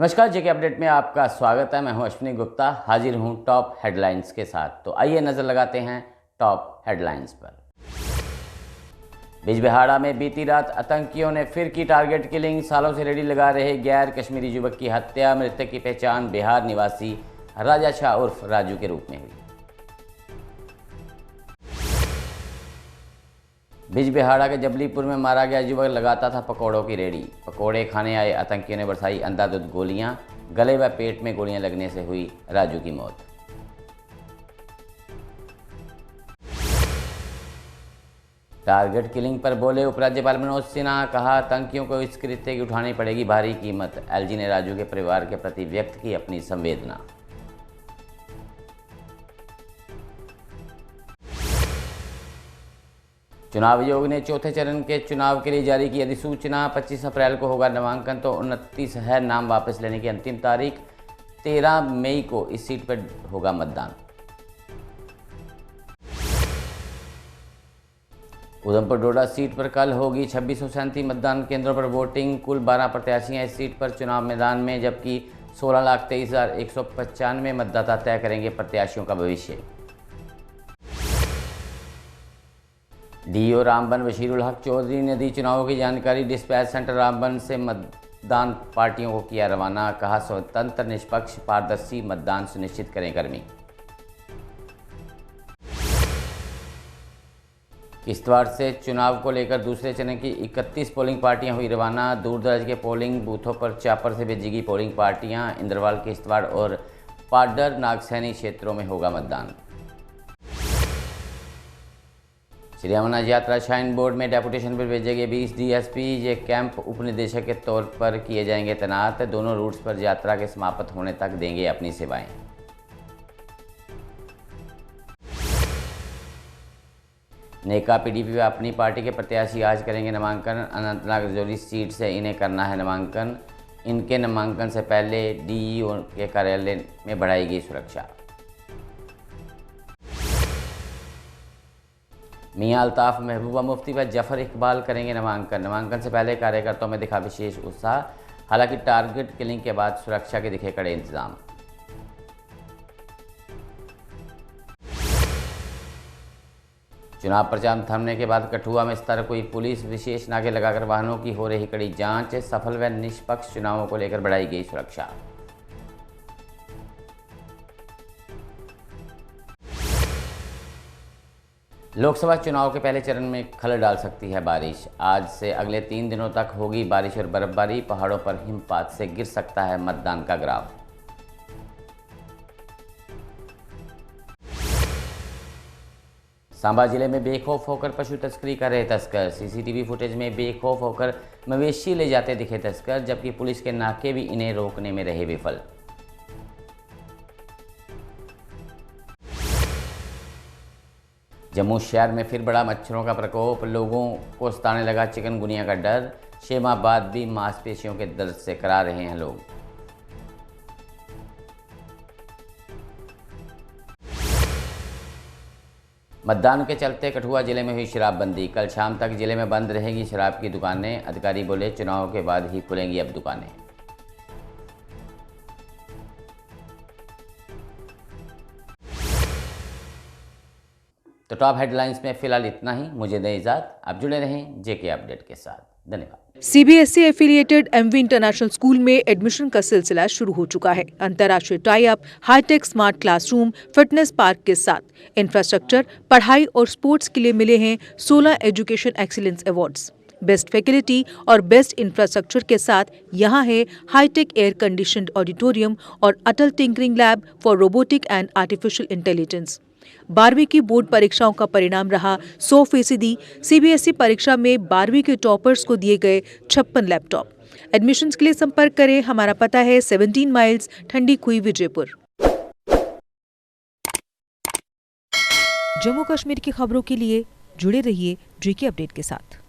नमस्कार, जेके अपडेट में आपका स्वागत है। मैं हूं अश्विनी गुप्ता, हाजिर हूं टॉप हेडलाइंस के साथ। तो आइए नजर लगाते हैं टॉप हेडलाइंस पर। बिजबिहाड़ा में बीती रात आतंकियों ने फिर की टारगेट किलिंग। सालों से रेडी लगा रहे गैर कश्मीरी युवक की हत्या। मृतक की पहचान बिहार निवासी राजा शाह उर्फ राजू के रूप में हुई। बिजबिहाड़ा के जबलीपुर में मारा गया युवक लगाता था पकौड़ों की रेडी। पकौड़े खाने आए आतंकियों ने बरसाई अंधाधुंध गोलियां। गले व पेट में गोलियां लगने से हुई राजू की मौत। टारगेट किलिंग पर बोले उपराज्यपाल मनोज सिन्हा। कहा, आतंकियों को इस कृत्य की उठानी पड़ेगी भारी कीमत। एलजी ने राजू के परिवार के प्रति व्यक्त की अपनी संवेदना। चुनाव आयोग ने चौथे चरण के चुनाव के लिए जारी की अधिसूचना। 25 अप्रैल को होगा नामांकन, तो 29 है नाम वापस लेने की अंतिम तारीख। 13 मई को इस सीट पर होगा मतदान। उधमपुर डोडा सीट पर कल होगी 2637 मतदान केंद्रों पर वोटिंग। कुल 12 प्रत्याशी हैं इस सीट पर चुनाव मैदान में, जबकि 16,23,195 मतदाता तय करेंगे प्रत्याशियों का भविष्य। डीओ रामबन बशीरुल हक चौधरी ने दी चुनावों की जानकारी। डिस्पैच सेंटर रामबन से मतदान पार्टियों को किया रवाना। कहा, स्वतंत्र निष्पक्ष पारदर्शी मतदान सुनिश्चित करें कर्मी। किश्तवाड़ से चुनाव को लेकर दूसरे चरण की 31 पोलिंग पार्टियां हुई रवाना। दूर दराज के पोलिंग बूथों पर चापर से भेजेगी पोलिंग पार्टियां। इंद्रवाल, किश्तवाड़ और पाडर नागसैनी क्षेत्रों में होगा मतदान। श्री अमरनाथ यात्रा श्राइन बोर्ड में डेपुटेशन पर भेजे गए 20 डीएसपी। ये कैंप उपनिदेशक के तौर पर किए जाएंगे तैनात। दोनों रूट्स पर यात्रा के समाप्त होने तक देंगे अपनी सेवाएं। नेका पीडीपी व अपनी पार्टी के प्रत्याशी आज करेंगे नामांकन। अनंतनाग राजौरी सीट से इन्हें करना है नामांकन। इनके नामांकन से पहले डीईओ के कार्यालय में बढ़ाई गई सुरक्षा। मियां अल्ताफ, महबूबा मुफ्ती व जफर इकबाल करेंगे नामांकन। नामांकन से पहले कार्यकर्ताओं में दिखा विशेष उत्साह। हालांकि टारगेट किलिंग के बाद सुरक्षा के दिखे कड़े इंतजाम। चुनाव प्रचार थमने के बाद कठुआ में सतर्क हुई पुलिस। विशेष नाके लगाकर वाहनों की हो रही कड़ी जांच। सफल व निष्पक्ष चुनावों को लेकर बढ़ाई गई सुरक्षा। लोकसभा चुनाव के पहले चरण में खलल डाल सकती है बारिश। आज से अगले 3 दिनों तक होगी बारिश और बर्फबारी। पहाड़ों पर हिमपात से गिर सकता है मतदान का ग्राफ। सांबा जिले में बेखौफ होकर पशु तस्करी कर रहे तस्कर। सीसीटीवी फुटेज में बेखौफ होकर मवेशी ले जाते दिखे तस्कर, जबकि पुलिस के नाके भी इन्हें रोकने में रहे विफल। जम्मू शहर में फिर बड़ा मच्छरों का प्रकोप। लोगों को सताने लगा चिकनगुनिया का डर। 6 माह बाद भी मांसपेशियों के दर्द से करा रहे हैं लोग। मतदान के चलते कठुआ जिले में हुई शराबबंदी। कल शाम तक जिले में बंद रहेगी शराब की दुकानें। अधिकारी बोले, चुनाव के बाद ही खुलेंगी अब दुकानें। तो टॉप हेडलाइंस में फिलहाल इतना ही। मुझे दें इजाजत। आप जुड़े रहें जेके अपडेट के साथ। धन्यवाद। CBSE affiliated MV international school में एडमिशन का सिलसिला शुरू हो चुका है। अंतर्राष्ट्रीय tie up, hitech smart classroom, fitness park के साथ इंफ्रास्ट्रक्चर, पढ़ाई और स्पोर्ट्स के लिए मिले हैं 16 education excellence awards. Best faculty और बेस्ट इंफ्रास्ट्रक्चर के साथ यहाँ है हाईटेक एयर कंडीशनड ऑडिटोरियम और Atal tinkering lab for robotic and artificial intelligence. 12वीं की बोर्ड परीक्षाओं का परिणाम रहा 100%। सीबीएसई परीक्षा में 12वीं के टॉपर्स को दिए गए 56 लैपटॉप। एडमिशन्स के लिए संपर्क करें। हमारा पता है 17 माइल्स, ठंडी खुई, विजयपुर। जम्मू कश्मीर की खबरों के लिए जुड़े रहिए जेके अपडेट के साथ।